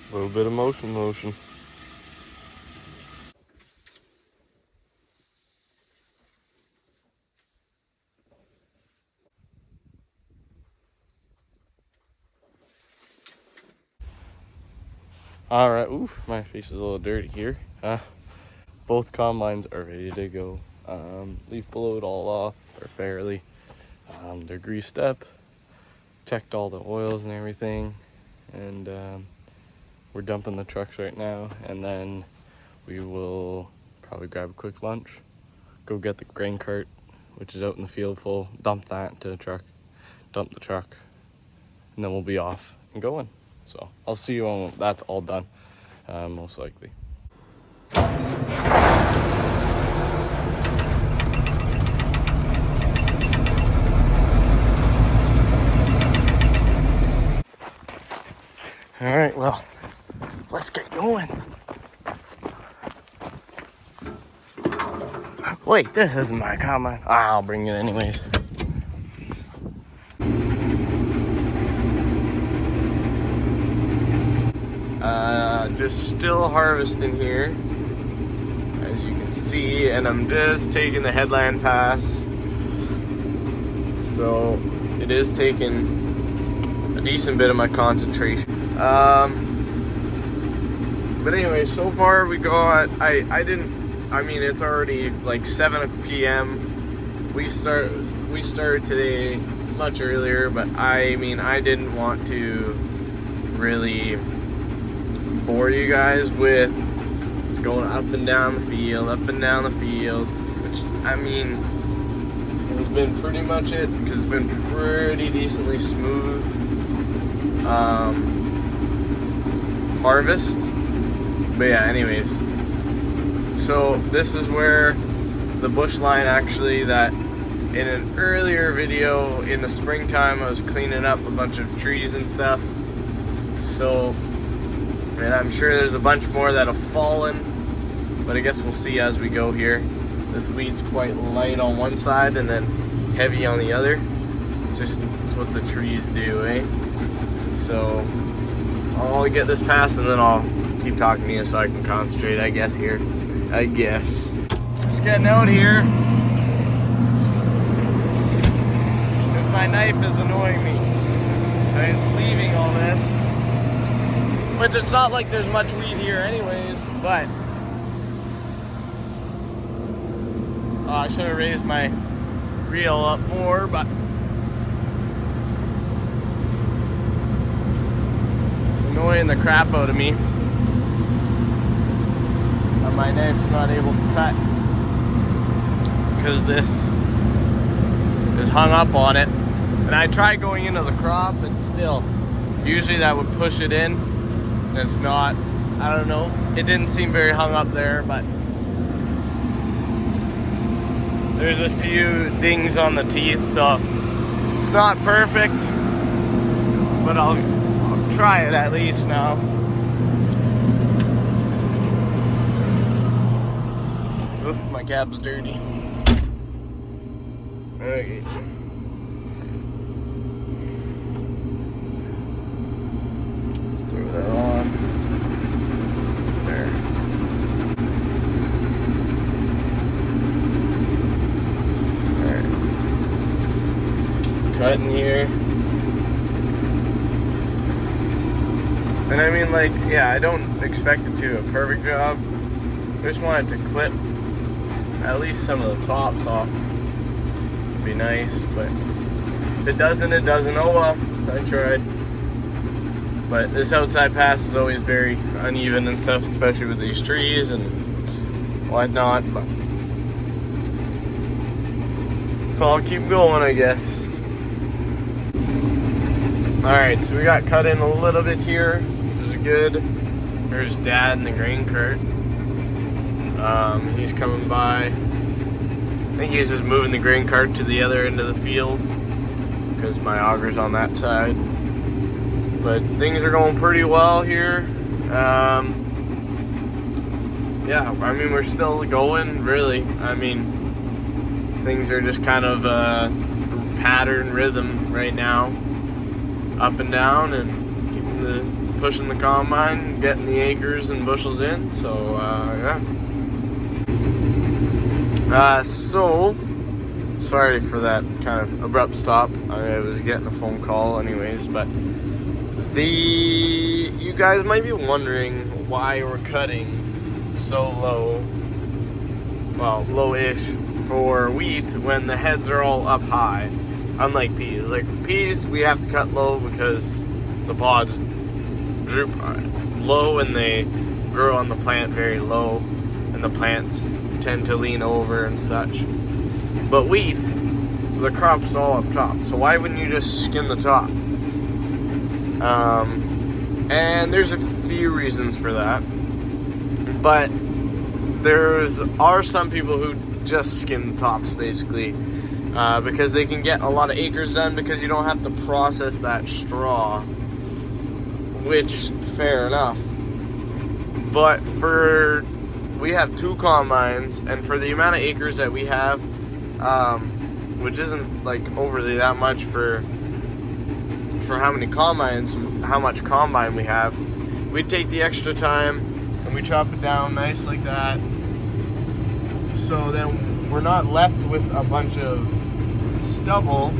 A little bit of motion. All right, oof, my face is a little dirty here. Both combines are ready to go. Leaf blowed all off, or fairly. They're greased up, checked all the oils and everything, and we're dumping the trucks right now, and then we will probably grab a quick lunch, go get the grain cart, which is out in the field full, dump that to the truck, dump the truck, and then we'll be off and going. So I'll see you when that's all done, most likely. All right, well, let's get going. Wait, this isn't my combine. I'll bring it anyways. Just still harvesting here, as you can see, and I'm just taking the headland pass. So it is taking a decent bit of my concentration. But anyway, so far we got, I mean, it's already like 7 p.m. We started today much earlier, but I mean, I didn't want to really bore you guys with just going up and down the field, which, I mean, has been pretty much it, because it's been pretty decently smooth harvest. But yeah, anyways, so this is where the bush line, actually, that in an earlier video in the springtime I was cleaning up a bunch of trees and stuff. So, and I'm sure there's a bunch more that have fallen, but I guess we'll see as we go here. This weed's quite light on one side and then heavy on the other. Just, it's what the trees do, eh? So I'll get this passed and then I'll keep talking to you so I can concentrate, I guess, here. I guess. Just getting out here, because my knife is annoying me. I'm just leaving all this. Which, it's not like there's much weed here anyways, but I should have raised my reel up more, but it's annoying the crap out of me that my knife's not able to cut, because this is hung up on it. And I tried going into the crop, and still, usually that would push it in. It's not, I don't know, it didn't seem very hung up there, but there's a few dings on the teeth, so it's not perfect, but I'll try it at least now. Oof, my cab's dirty. Okay. That on there. Alright, let's keep cutting here. And I mean, like, yeah, I don't expect it to do a perfect job. I just want it to clip at least some of the tops off. It'd be nice, but if it doesn't, it doesn't. Oh well, I tried. But this outside pass is always very uneven and stuff, especially with these trees and whatnot. But I'll keep going, I guess. Alright, so we got cut in a little bit here, which is good. There's Dad in the grain cart. He's coming by. I think he's just moving the grain cart to the other end of the field, because my auger's on that side. But things are going pretty well here. Yeah, I mean, we're still going, really. I mean, things are just kind of pattern rhythm right now, up and down, and keeping the pushing the combine, getting the acres and bushels in. So yeah. So sorry for that kind of abrupt stop. I was getting a phone call anyways, but you guys might be wondering why we're cutting so low, well, low-ish for wheat when the heads are all up high, unlike peas. Like peas, we have to cut low because the pods droop low and they grow on the plant very low, and the plants tend to lean over and such. But wheat, the crop's all up top, so why wouldn't you just skin the top? And there's a few reasons for that, but are some people who just skin the tops basically, because they can get a lot of acres done because you don't have to process that straw, which fair enough. But we have 2 combines, and for the amount of acres that we have, which isn't like overly that much for how many combines, how much combine we have, we take the extra time and we chop it down nice like that. So then we're not left with a bunch of stubble,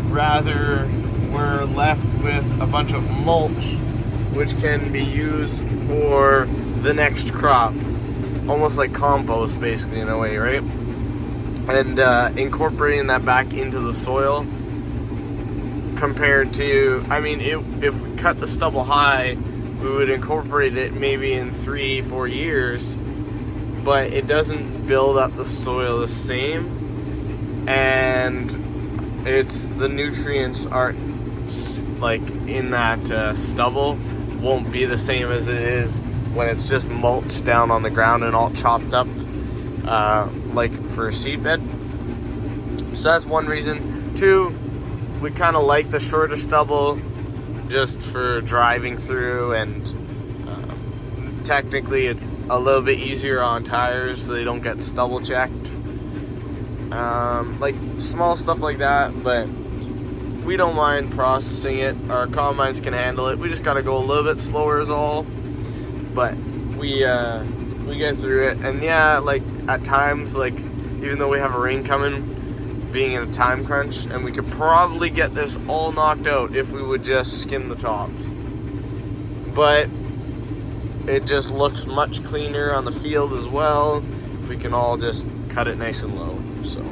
rather we're left with a bunch of mulch, which can be used for the next crop, almost like compost basically in a way, right? And incorporating that back into the soil, compared to, I mean, if we cut the stubble high, we would incorporate it maybe in 3-4 years, but it doesn't build up the soil the same, and the nutrients aren't, like, in that stubble won't be the same as it is when it's just mulched down on the ground and all chopped up, like for a seed bed. So that's one reason. 2, we kind of like the shorter stubble just for driving through, and technically it's a little bit easier on tires so they don't get stubble checked. Like small stuff like that, but we don't mind processing it. Our combines can handle it. We just gotta go a little bit slower is all. But we get through it. And yeah, like at times, like even though we have a rain coming, being in a time crunch, and we could probably get this all knocked out if we would just skin the tops. But it just looks much cleaner on the field as well if we can all just cut it nice and low. So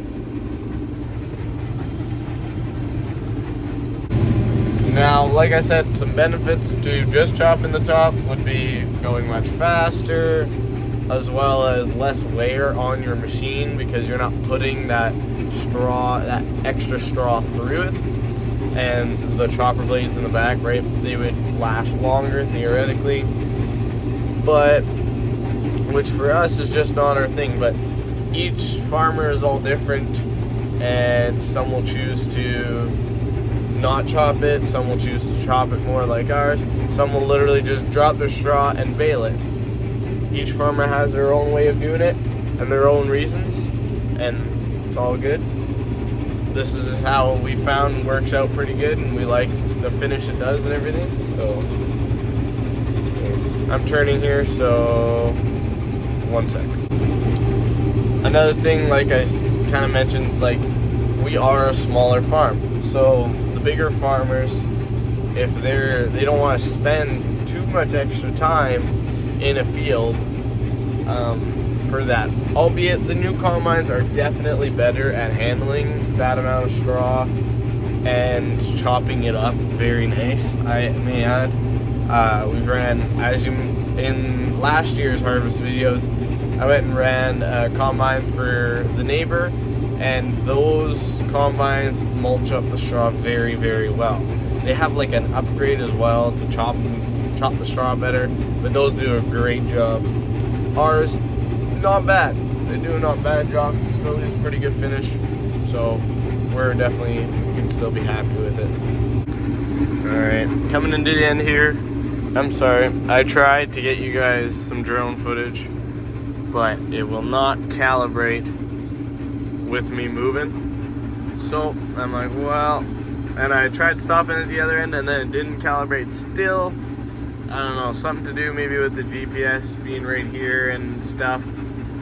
now, like I said, some benefits to just chopping the top would be going much faster, as well as less wear on your machine because you're not putting that extra straw through it. And the chopper blades in the back, right, they would last longer theoretically, but which for us is just not our thing. But each farmer is all different, and some will choose to not chop it, some will choose to chop it more like ours, some will literally just drop their straw and bale it. Each farmer has their own way of doing it and their own reasons, and it's all good. This is how we found works out pretty good, and we like the finish it does and everything. So I'm turning here, so 1 sec. Another thing, like I kind of mentioned, like we are a smaller farm, so the bigger farmers, if they don't want to spend too much extra time in a field for that. Albeit the new combines are definitely better at handling that amount of straw and chopping it up very nice, I may add. We've ran, as you in last year's harvest videos, I went and ran a combine for the neighbor, and those combines mulch up the straw very, very well. They have like an upgrade as well to chop the straw better, but those do a great job. Ours, not bad. They do a not bad job. It still is a pretty good finish, so we can still be happy with it. Alright, coming into the end here. I'm sorry, I tried to get you guys some drone footage, but it will not calibrate with me moving. So I'm like, well, and I tried stopping at the other end and then it didn't calibrate still. I don't know, something to do maybe with the GPS being right here and stuff.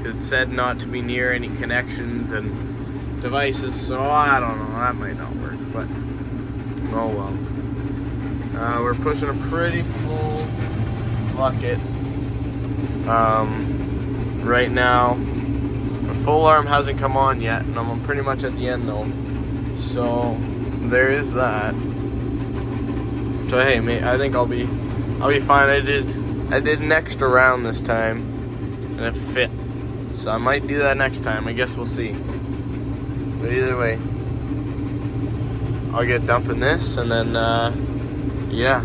It said not to be near any connections and devices, so I don't know, that might not work, but oh well. We're pushing a pretty full bucket right now. The full alarm hasn't come on yet, and I'm pretty much at the end though, so there is that. So hey mate, I think I'll be fine. I did an extra round this time and it fit, so I might do that next time. I guess we'll see, but either way I'll get dumping this, and then yeah,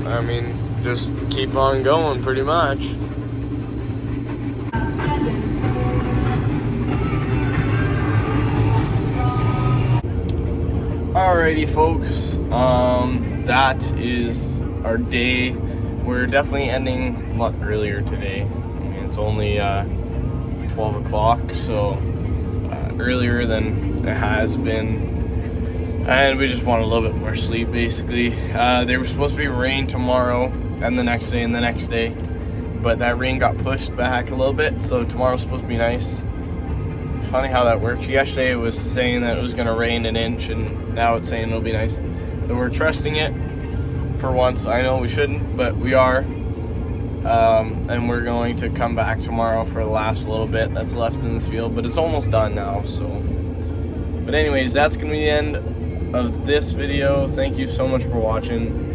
I mean, just keep on going pretty much. Alrighty folks, that is our day. We're definitely ending a lot earlier today. I mean, it's only 12 o'clock, so earlier than it has been. And we just want a little bit more sleep, basically. There was supposed to be rain tomorrow, and the next day, and the next day. But that rain got pushed back a little bit, so tomorrow's supposed to be nice. Funny how that works. Yesterday it was saying that it was going to rain an inch, and now it's saying it'll be nice. So we're trusting it for once. I know we shouldn't, but we are. And we're going to come back tomorrow for the last little bit that's left in this field, but it's almost done now, so. But anyways, that's going to be the end of this video. Thank you so much for watching.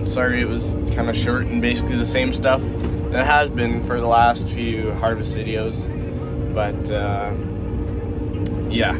Sorry it was kind of short and basically the same stuff that it has been for the last few harvest videos, but yeah.